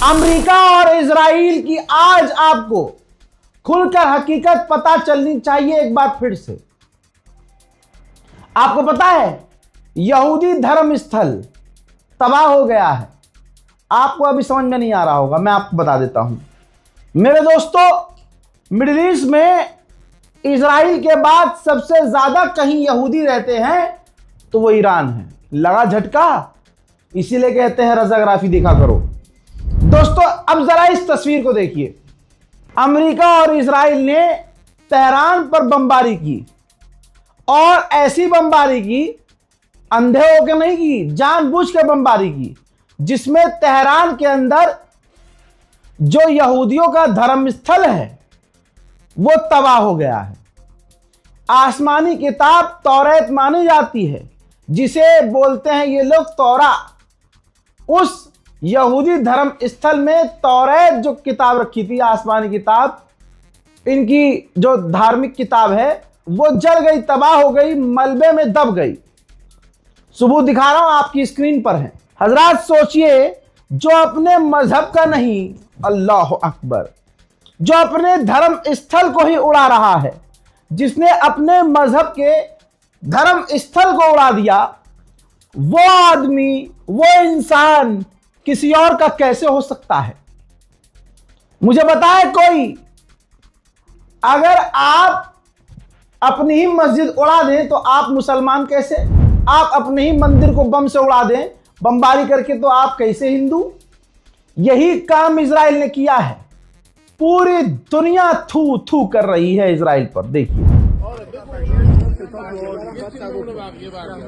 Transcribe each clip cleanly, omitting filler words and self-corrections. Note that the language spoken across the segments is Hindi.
अमेरिका और इजराइल की आज आपको खुलकर हकीकत पता चलनी चाहिए। एक बार फिर से आपको पता है यहूदी धर्म स्थल तबाह हो गया है। आपको अभी समझ में नहीं आ रहा होगा, मैं आपको बता देता हूं मेरे दोस्तों। मिडिल ईस्ट में इजराइल के बाद सबसे ज्यादा कहीं यहूदी रहते हैं तो वो ईरान है। लगा झटका, इसीलिए कहते हैं रज़ाग्राफी देखा करो। दोस्तों अब जरा इस तस्वीर को देखिए। अमेरिका और इजराइल ने तेहरान पर बमबारी की और ऐसी बमबारी की, अंधे होकर नहीं की, जानबूझकर बमबारी की, जिसमें तेहरान के अंदर जो यहूदियों का धर्मस्थल है वो तबाह हो गया है। आसमानी किताब तौरात मानी जाती है, जिसे बोलते हैं ये लोग तौरा। उस यहूदी धर्म स्थल में तौरात जो किताब रखी थी, आसमानी किताब, इनकी जो धार्मिक किताब है, वो जल गई, तबाह हो गई, मलबे में दब गई। सबूत दिखा रहा हूं, आपकी स्क्रीन पर है। हजरात सोचिए, जो अपने मजहब का नहीं, अल्लाह अकबर, जो अपने धर्म स्थल को ही उड़ा रहा है, जिसने अपने मजहब के धर्म स्थल को उड़ा दिया, वो आदमी, वो इंसान किसी और का कैसे हो सकता है? मुझे बताए कोई। अगर आप अपनी ही मस्जिद उड़ा दें तो आप मुसलमान कैसे? आप अपने ही मंदिर को बम से उड़ा दें, बमबारी करके, तो आप कैसे हिंदू? यही काम इजराइल ने किया है। पूरी दुनिया थू थू कर रही है इजराइल पर। देखिए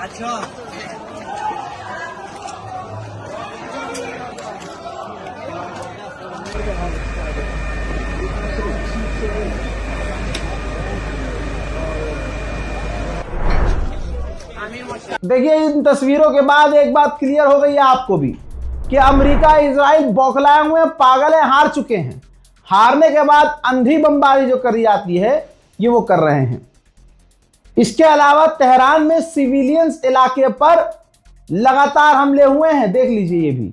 अच्छा देखिए इन तस्वीरों के बाद एक बात क्लियर हो गई है आपको भी कि अमेरिका इजराइल बौखलाए हुए हैं, पागल हैं, हार चुके हैं। हारने के बाद अंधी बमबारी जो करी जाती है ये वो कर रहे हैं। इसके अलावा तेहरान में सिविलियंस इलाके पर लगातार हमले हुए हैं, देख लीजिए ये भी।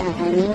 9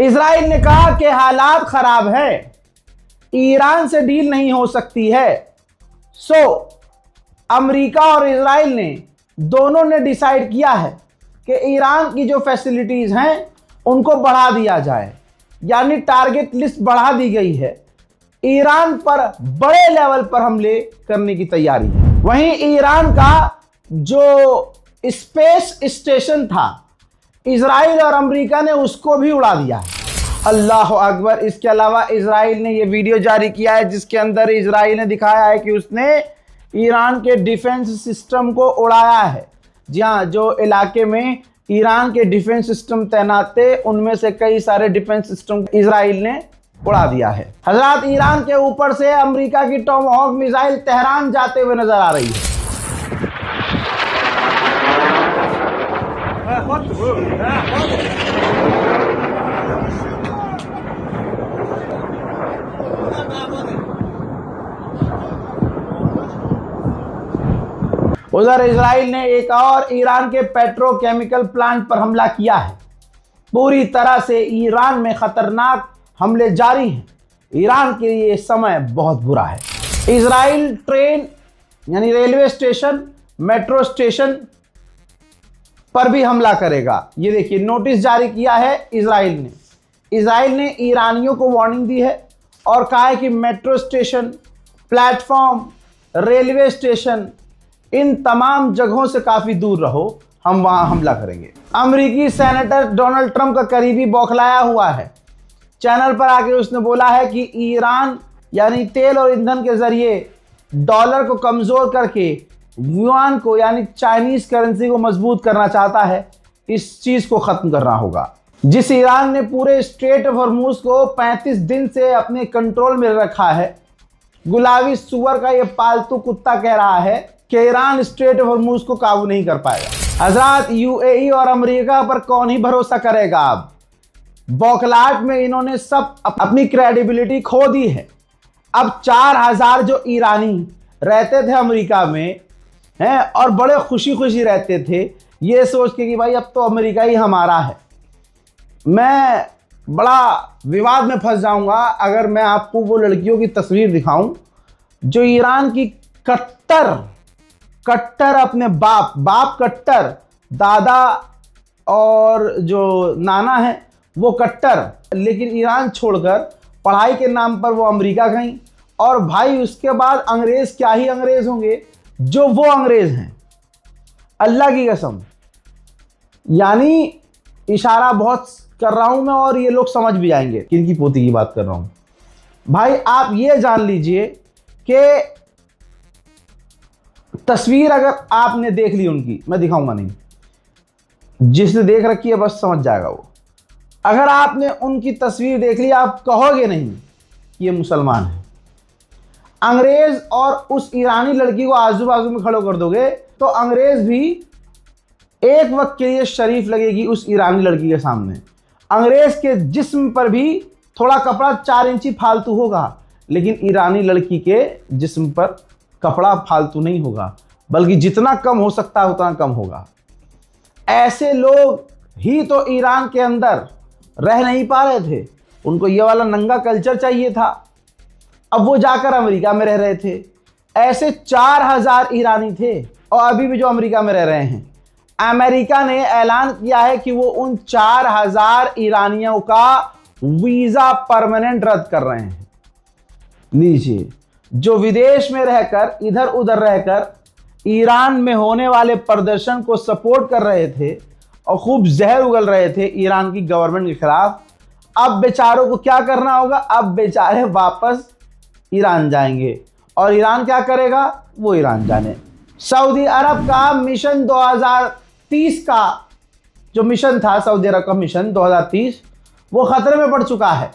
इजराइल ने कहा कि हालात खराब है, ईरान से डील नहीं हो सकती है। सो अमेरिका और इजराइल ने दोनों ने डिसाइड किया है कि ईरान की जो फैसिलिटीज हैं उनको बढ़ा दिया जाए, यानी टारगेट लिस्ट बढ़ा दी गई है। ईरान पर बड़े लेवल पर हमले करने की तैयारी है। वहीं ईरान का जो स्पेस स्टेशन था, इजराइल और अमेरिका ने उसको भी उड़ा दिया है। अल्लाह अकबर। इसके अलावा इजराइल ने यह वीडियो जारी किया है जिसके अंदर इजराइल ने दिखाया है कि उसने ईरान के डिफेंस सिस्टम को उड़ाया है। जी हाँ, जो इलाके में ईरान के डिफेंस सिस्टम तैनात थे उनमें से कई सारे डिफेंस सिस्टम इजराइल ने उड़ा दिया है। हजरात, ईरान के ऊपर से अमेरिका की टॉमहॉक मिसाइल तेहरान जाते हुए नजर आ रही है। उधर इजराइल ने एक और ईरान के पेट्रोकेमिकल प्लांट पर हमला किया है। पूरी तरह से ईरान में खतरनाक हमले जारी हैं। ईरान के लिए समय बहुत बुरा है। इजराइल ट्रेन यानी रेलवे स्टेशन, मेट्रो स्टेशन पर भी हमला करेगा। ये देखिए, नोटिस जारी किया है इजराइल ने। इजराइल ने ईरानियों को वार्निंग दी है और कहा है कि metro station, platform, railway station, इन तमाम जगहों से काफी दूर रहो, हम वहां हमला करेंगे। अमेरिकी सेनेटर डोनाल्ड ट्रंप का करीबी बौखलाया हुआ है। चैनल पर आकर उसने बोला है कि ईरान यानी तेल और ईंधन के जरिए डॉलर को कमजोर करके युआन को यानी चाइनीज करेंसी को मजबूत करना चाहता है। इस चीज को खत्म करना होगा। जिस ईरान ने पूरे स्ट्रेट ऑफ हॉर्मूज को 35 दिन से अपने कंट्रोल में रखा है, गुलाबी सुअर का यह पालतू कुत्ता कह रहा है कि ईरान स्ट्रेट ऑफ हॉर्मूज को काबू नहीं कर पाएगा। हजरात, यूएई और अमेरिका पर कौन ही भरोसा करेगा। अब बौखलाहट में इन्होंने सब अपनी क्रेडिबिलिटी खो दी है। अब 4000 जो ईरानी रहते थे अमेरिका में हैं और बड़े खुशी खुशी रहते थे ये सोच के कि भाई अब तो अमेरिका ही हमारा है। मैं बड़ा विवाद में फंस जाऊंगा अगर मैं आपको वो लड़कियों की तस्वीर दिखाऊं जो ईरान की कट्टर अपने बाप कट्टर, दादा और जो नाना है वो कट्टर, लेकिन ईरान छोड़कर पढ़ाई के नाम पर वो अमेरिका गई। और भाई उसके बाद अंग्रेज क्या ही अंग्रेज होंगे जो वो अंग्रेज हैं, अल्लाह की कसम। यानी इशारा बहुत कर रहा हूं मैं और ये लोग समझ भी जाएंगे किनकी पोती की बात कर रहा हूं। भाई आप ये जान लीजिए कि तस्वीर अगर आपने देख ली उनकी, मैं दिखाऊंगा नहीं, जिसने देख रखी है बस समझ जाएगा वो। अगर आपने उनकी तस्वीर देख ली आप कहोगे नहीं कि ये मुसलमान है। अंग्रेज और उस ईरानी लड़की को आजू बाजू में खड़े कर दोगे तो अंग्रेज भी एक वक्त के लिए शरीफ लगेगी उस ईरानी लड़की के सामने। अंग्रेज के जिस्म पर भी थोड़ा कपड़ा 4 इंची फालतू होगा, लेकिन ईरानी लड़की के जिस्म पर कपड़ा फालतू नहीं होगा, बल्कि जितना कम हो सकता है उतना कम होगा। ऐसे लोग ही तो ईरान के अंदर रह नहीं पा रहे थे, उनको ये वाला नंगा कल्चर चाहिए था। अब वो जाकर अमेरिका में रह रहे थे। ऐसे 4000 ईरानी थे और अभी भी जो अमेरिका में रह रहे हैं। अमेरिका ने ऐलान किया है कि वो उन 4000 ईरानियों का वीजा परमानेंट रद्द कर रहे हैं। लीजिए, जो विदेश में रहकर इधर उधर रहकर ईरान में होने वाले प्रदर्शन को सपोर्ट कर रहे थे और खूब जहर उगल रहे थे ईरान की गवर्नमेंट के खिलाफ, अब बेचारों को क्या करना होगा? अब बेचारे वापस ईरान जाएंगे और ईरान क्या करेगा वो ईरान जाने। सऊदी अरब का मिशन 2030 का जो मिशन था, सऊदी अरब का मिशन 2030, वो खतरे में पड़ चुका है।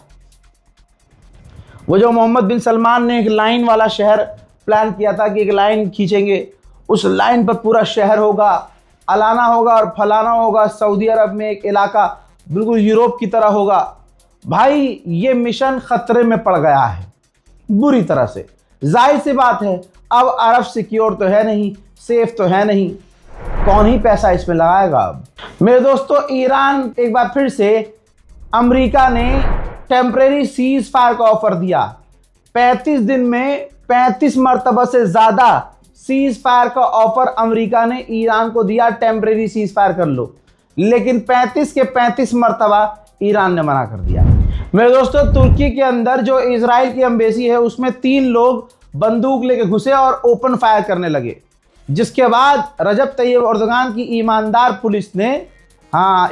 वो जो मोहम्मद बिन सलमान ने एक लाइन वाला शहर प्लान किया था कि एक लाइन खींचेंगे, उस लाइन पर पूरा शहर होगा, अलाना होगा और फलाना होगा। सऊदी अरब में एक इलाका बिल्कुल यूरोप की तरह होगा। भाई ये मिशन खतरे में पड़ गया है बुरी तरह से। जाहिर सी बात है, अब अरब सिक्योर तो है नहीं, सेफ तो है नहीं, कौन ही पैसा इसमें लगाएगा अब। मेरे दोस्तों, ईरान एक बार फिर से अमेरिका ने टेम्परेरी सीज फायर का ऑफर दिया। 35 दिन में 35 मरतबा से ज्यादा सीज फायर का ऑफर अमेरिका ने ईरान को दिया, टेम्परेरी सीज फायर कर लो, लेकिन 35 के 35 मरतबा ईरान ने मना कर दिया। मेरे दोस्तों, तुर्की के अंदर जो इजराइल की एम्बेसी है उसमें 3 लोग बंदूक लेके घुसे और ओपन फायर करने लगे, जिसके बाद रजब तैयब एर्दोगान की ईमानदार पुलिस ने,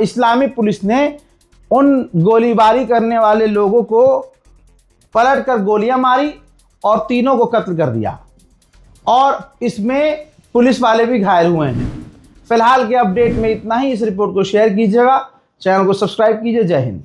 इस्लामी पुलिस ने उन गोलीबारी करने वाले लोगों को पलट कर गोलियां मारी और तीनों को कत्ल कर दिया, और इसमें पुलिस वाले भी घायल हुए हैं। फिलहाल के अपडेट में इतना ही। इस रिपोर्ट को शेयर कीजिएगा, चैनल को सब्सक्राइब कीजिए। जय हिंद।